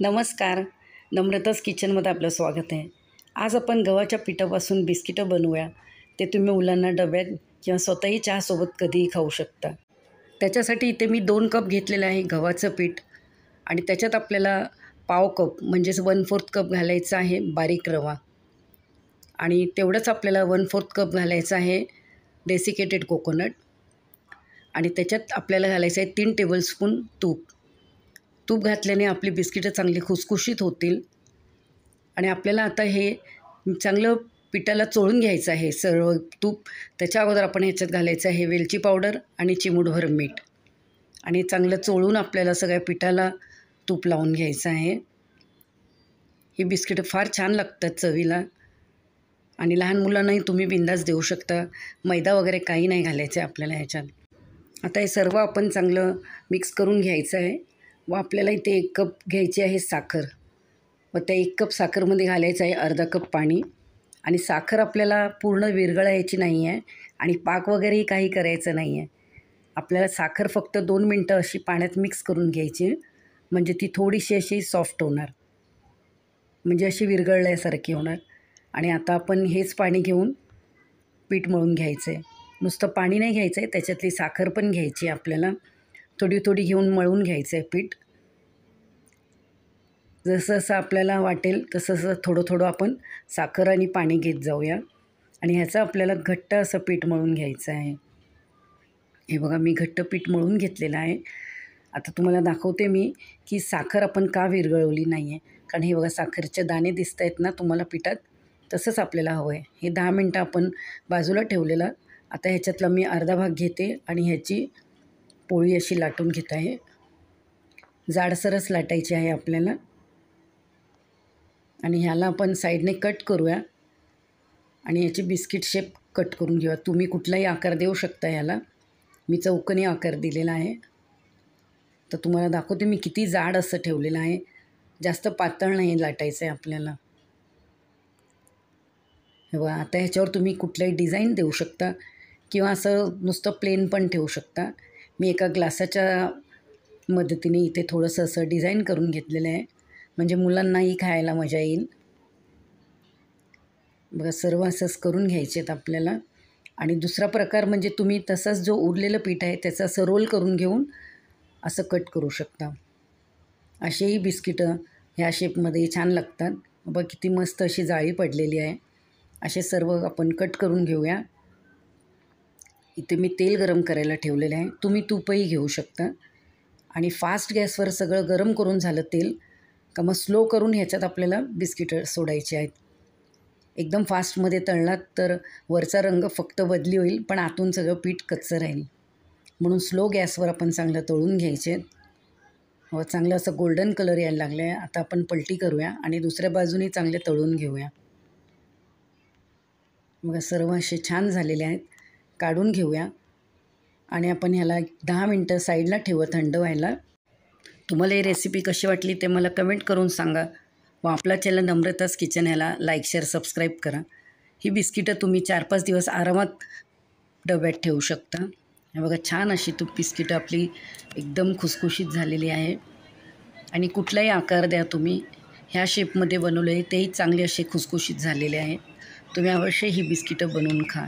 नमस्कार. नम्रताच किचनमध्ये आपलं स्वागत आहे. आज आपण गव्हाच्या पिठापासून बिस्किटं बनवूया. ते तुम्ही मुलांना डब्यात किंवा स्वतःही चहासोबत कधीही खाऊ शकता. त्याच्यासाठी इथे मी 2 कप घेतलेलं आहे गव्हाचं पीठ आणि त्याच्यात आपल्याला पाव कप म्हणजेच 1/4 कप घालायचा आहे बारीक रवा आणि तेवढंच आपल्याला 1/4 कप घालायचं आहे डेसिकेटेड कोकोनट आणि त्याच्यात आपल्याला घालायचं आहे 3 टेबलस्पून तूप. तूप घातल्याने आपली बिस्किटं चांगली खुसखुशीत होतील आणि आपल्याला आता हे चांगलं पिठाला चोळून घ्यायचं आहे सर्व तूप. त्याच्या अगोदर आपण ह्याच्यात घालायचं आहे वेलची पावडर आणि चिमूटभर मीठ आणि चांगलं चोळून आपल्याला सगळ्या पिठाला तूप लावून घ्यायचं आहे. ही बिस्किटं फार छान लागतात चवीला आणि लहान मुलांनाही तुम्ही बिंदास देऊ शकता. मैदा वगैरे काही नाही घालायचं आहे आपल्याला ह्याच्यात. आता हे सर्व आपण चांगलं मिक्स करून घ्यायचं आहे व आपल्याला इथे 1 कप घ्यायची आहे साखर व त्या 1 कप साखरमध्ये घालायचं आहे अर्धा कप पाणी आणि साखर आपल्याला पूर्ण विरघळायची नाही आहे आणि पाक वगैरेही काही करायचं नाही आहे. आपल्याला साखर फक्त 2 मिनटं अशी पाण्यात मिक्स करून घ्यायची म्हणजे ती थोडीशी अशी सॉफ्ट होणार म्हणजे अशी विरघळल्यासारखी होणार. आणि आता आपण हेच पाणी घेऊन पीठ मळून घ्यायचं आहे. नुसतं पाणी नाही घ्यायचं आहे, त्याच्यातली साखर पण घ्यायची आहे आपल्याला. थोडी थोडी घेऊन मळून घ्यायचं आहे पीठ. जसं जसं आपल्याला वाटेल तसं तसं थोडं थोडं आपण साखर आणि पाणी घेत जाऊया आणि ह्याचं आपल्याला घट्ट असं पीठ मळून घ्यायचं आहे. हे बघा मी घट्ट पीठ मळून घेतलेलं आहे. आता तुम्हाला दाखवते मी की साखर आपण का विरघळवली नाही आहे. कारण हे बघा साखरेचे दाणे दिसत आहेत ना तुम्हाला पिठात, तसंच आपल्याला हवं आहे. हे 10 मिनटं आपण बाजूला ठेवलेलं. आता ह्याच्यातला मी अर्धा भाग घेते आणि ह्याची पोळी अशी लाटून घेत आहे. जाडसरच लाटायची आहे आपल्याला आणि ह्याला आपण साईडने कट करूया आणि याची बिस्किट शेप कट करून घेऊया. तुम्ही कुठलाही आकार देऊ शकता ह्याला. मी चौकोनी आकार दिलेला आहे. तर तुम्हाला दाखवते मी किती जाड असं ठेवलेलं आहे. जास्त पातळ नाही लाटायचं आहे आपल्याला. हे बघा आता ह्याच्यावर तुम्ही कुठलाही डिझाईन देऊ शकता किंवा असं नुसतं प्लेन पण ठेवू शकता. मी एका ग्लासाच्या मदतीने इथे थोडंसं असं डिझाईन करून घेतलेलं आहे म्हणजे मुलांनाही खायला मजा येईल. बघा सर्व असंच करून घ्यायचे आहेत आपल्याला. आणि दुसरा प्रकार म्हणजे तुम्ही तसाच जो उरलेलं पीठ आहे त्याचा असं रोल करून घेऊन असं कट करू शकता. असेही बिस्किटं ह्या शेपमध्ये छान लागतात. बघा किती मस्त अशी जाळी पडलेली आहे. असे सर्व आपण कट करून घेऊया. इथे मी तेल गरम करायला ठेवलेलं आहे. तुम्ही तूपही घेऊ शकता आणि फास्ट गॅसवर सगळं गरम करून झालं तेल का मग स्लो करून ह्याच्यात आपल्याला बिस्किटं सोडायची आहेत. एकदम फास्टमध्ये तळलात तर वरचा रंग फक्त बदली होईल पण आतून सगळं पीठ कच्चं राहील. म्हणून स्लो गॅसवर आपण चांगलं तळून घ्यायचे. व चांगलं असं गोल्डन कलर यायला लागलं आहे. आता आपण पलटी करूया आणि दुसऱ्या बाजूने चांगले तळून घेऊया. बघा सर्व असे छान झालेले आहेत. काढून घेऊया आणि आपण ह्याला 10 मिनटं साईडला ठेवू थंड व्हायला. तुम्हाला ही रेसिपी कशी वाटली ते मला कमेंट करून सांगा व आपला चॅनल नम्रताच किचन ह्याला लाईक शेअर सबस्क्राईब करा. ही बिस्किटं तुम्ही 4-5 दिवस आरामात डब्यात ठेवू शकता. हे बघा छान अशी बिस्किटं आपली एकदम खुसखुशीत झालेली आहे आणि कुठलाही आकार द्या तुम्ही. ह्या शेपमध्ये बनवले तेही चांगले असे खुसखुशीत झालेले आहे. तुम्ही अवश्य ही बिस्किटं बनवून खा.